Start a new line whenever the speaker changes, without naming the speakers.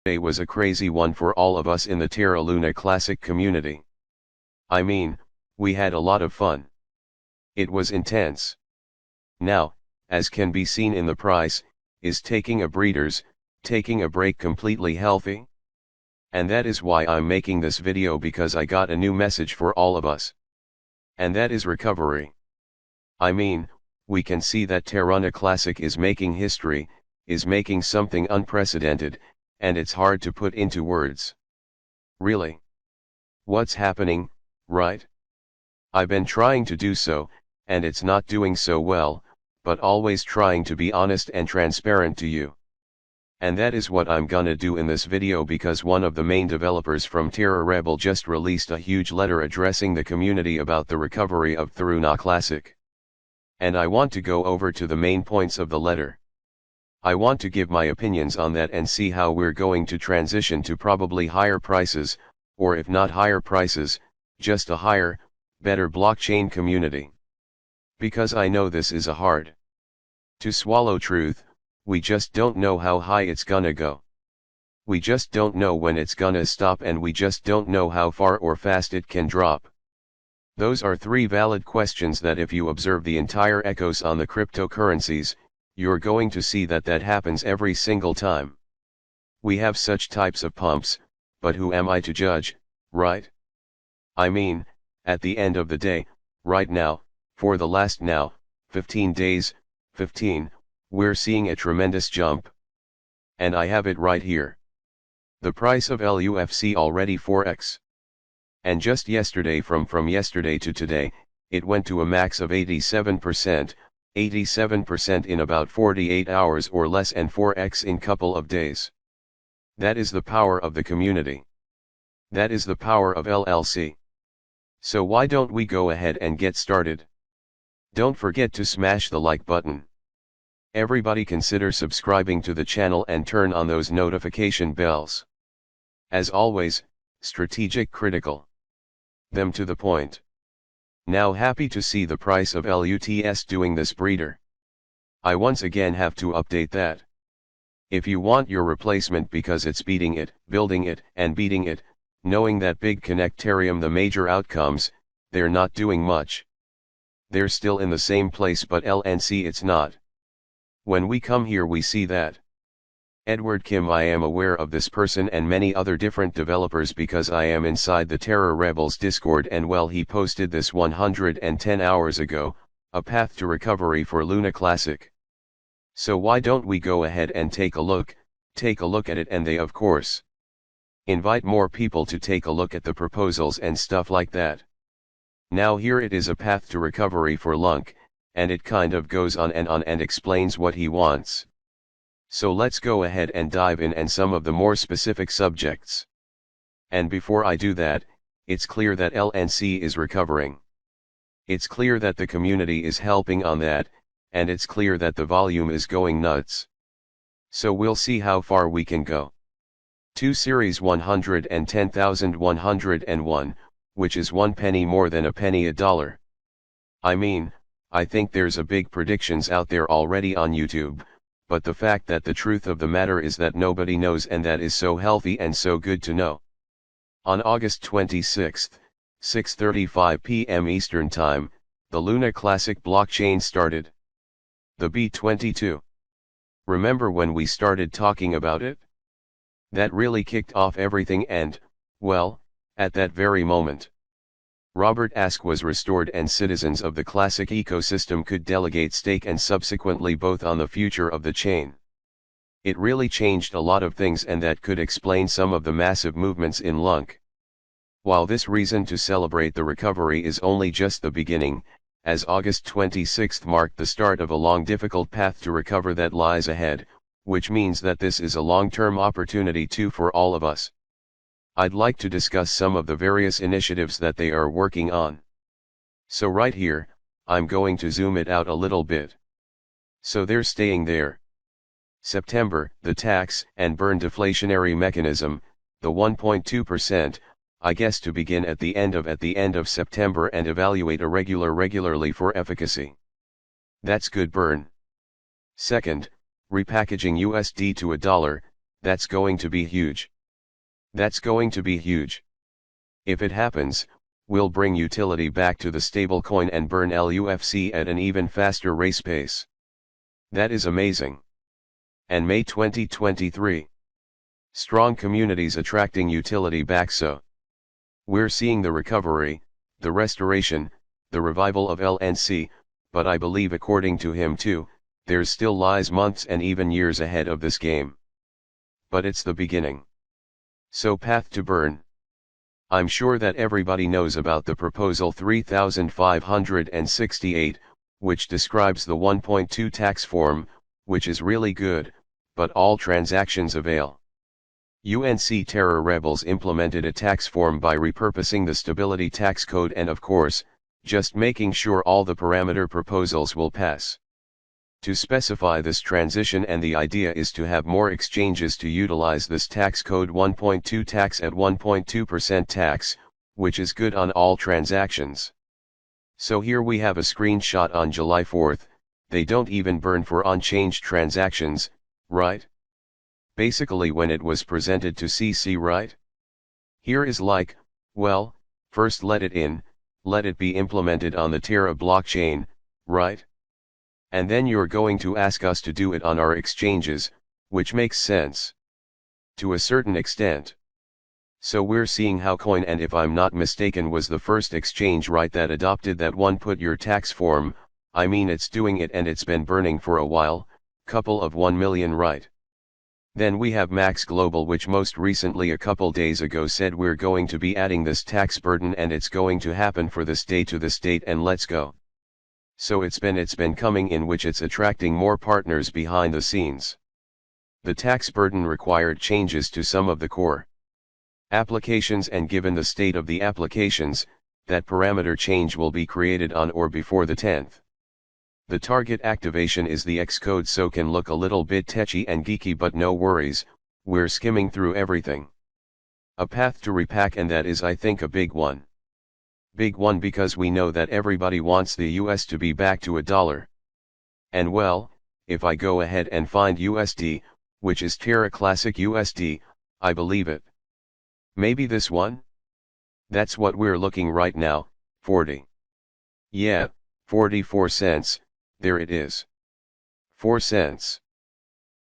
Day was a crazy one for all of us in the Terra Luna Classic community. I mean, we had a lot of fun. It was intense. Now, as can be seen in the price, is taking a break completely healthy? And that is why I'm making this video, because I got a new message for all of us. And that is recovery. I mean, we can see that Terra Classic is making history, is making something unprecedented, and it's hard to put into words. Really? What's happening, right? I've been trying to do so, and it's not doing so well, but always trying to be honest and transparent to you. And that is what I'm gonna do in this video, because one of the main developers from Terra Rebel just released a huge letter addressing the community about the recovery of the LUNACLASSIC. And I want to go over to the main points of the letter. I want to give my opinions on that and see how we're going to transition to probably higher prices, or if not higher prices, just a higher, better blockchain community. Because I know this is a hard to swallow truth. We just don't know how high it's gonna go. We just don't know when it's gonna stop, and we just don't know how far or fast it can drop. Those are three valid questions that, if you observe the entire ecos on the cryptocurrencies, you're going to see that happens every single time. We have such types of pumps, but who am I to judge, right? I mean, at the end of the day, right now, for the last 15 days, we're seeing a tremendous jump. And I have it right here. The price of LUFC already 4x. And just yesterday, from yesterday to today, it went to a max of 87% in about 48 hours or less, and 4x in couple of days. That is the power of the community. That is the power of LLC. So why don't we go ahead and get started? Don't forget to smash the like button. Everybody consider subscribing to the channel and turn on those notification bells. As always, strategic, critical. Them to the point. Now, happy to see the price of LUTS doing this breeder. I once again have to update that. If you want your replacement because it's beating it, building it, and beating it, knowing that big Connectarium, the major outcomes, they're not doing much. They're still in the same place, but LNC it's not. When we come here we see that. Edward Kim, I am aware of this person and many other different developers because I am inside the Terra Rebels Discord, and well, he posted this 110 hours ago, a path to recovery for LUNACLASSIC. So why don't we go ahead and take a look at it, and they of course invite more people to take a look at the proposals and stuff like that. Now here it is, a path to recovery for LUNC, and it kind of goes on and explains what he wants. So let's go ahead and dive in and some of the more specific subjects. And before I do that, it's clear that LNC is recovering. It's clear that the community is helping on that, and it's clear that the volume is going nuts. So we'll see how far we can go. 2 Series 110,101, which is 1 penny more than a penny a dollar. I mean, I think there's a big predictions out there already on YouTube, but the fact that the truth of the matter is that nobody knows, and that is so healthy and so good to know. On August 26, 6:35 p.m. Eastern Time, the LUNACLASSIC blockchain started. The B22. Remember when we started talking about it? That really kicked off everything, and, well, at that very moment, Robert Ask was restored and citizens of the Classic ecosystem could delegate stake and subsequently both on the future of the chain. It really changed a lot of things, and that could explain some of the massive movements in LUNC. While this reason to celebrate the recovery is only just the beginning, as August 26 marked the start of a long difficult path to recover that lies ahead, which means that this is a long-term opportunity too for all of us. I'd like to discuss some of the various initiatives that they are working on. So right here, I'm going to zoom it out a little bit. So they're staying there. September, the tax and burn deflationary mechanism, the 1.2%, I guess, to begin at the end of September and evaluate regularly for efficacy. That's good burn. Second, repackaging USD to $1, That's going to be huge. That's going to be huge. If it happens, we'll bring utility back to the stablecoin and burn LUFC at an even faster race pace. That is amazing. And May 2023. Strong communities attracting utility back, so we're seeing the recovery, the restoration, the revival of LUNC, but I believe according to him too, there's still lies months and even years ahead of this game. But it's the beginning. So path to burn. I'm sure that everybody knows about the proposal 3568, which describes the 1.2 tax form, which is really good, but all transactions avail. UNC terror rebels implemented a tax form by repurposing the stability tax code and of course, just making sure all the parameter proposals will pass. To specify this transition, and the idea is to have more exchanges to utilize this tax code 1.2 tax at 1.2% tax, which is good on all transactions. So here we have a screenshot on July 4th, they don't even burn for unchanged transactions, right? Basically when it was presented to CC, right? Here is like, well, first let it in, let it be implemented on the Terra blockchain, right? And then you're going to ask us to do it on our exchanges, which makes sense. To a certain extent. So we're seeing how Coin, and if I'm not mistaken was the first exchange, right, that adopted that one put your tax form. I mean it's doing it and it's been burning for a while, couple of 1 million, right? Then we have Max Global, which most recently a couple days ago said we're going to be adding this tax burden and it's going to happen for this day to this date and let's go. So it's been coming, in which it's attracting more partners behind the scenes. The tax burden required changes to some of the core applications, and given the state of the applications, that parameter change will be created on or before the 10th. The target activation is the Xcode, so can look a little bit techy and geeky, but no worries, we're skimming through everything. A path to repack, and that is I think a big one. Big one because we know that everybody wants the US to be back to $1. And well, if I go ahead and find USD, which is Terra Classic USD, I believe it. Maybe this one? That's what we're looking right now, 40. Yeah, 44 cents, there it is. 4 cents.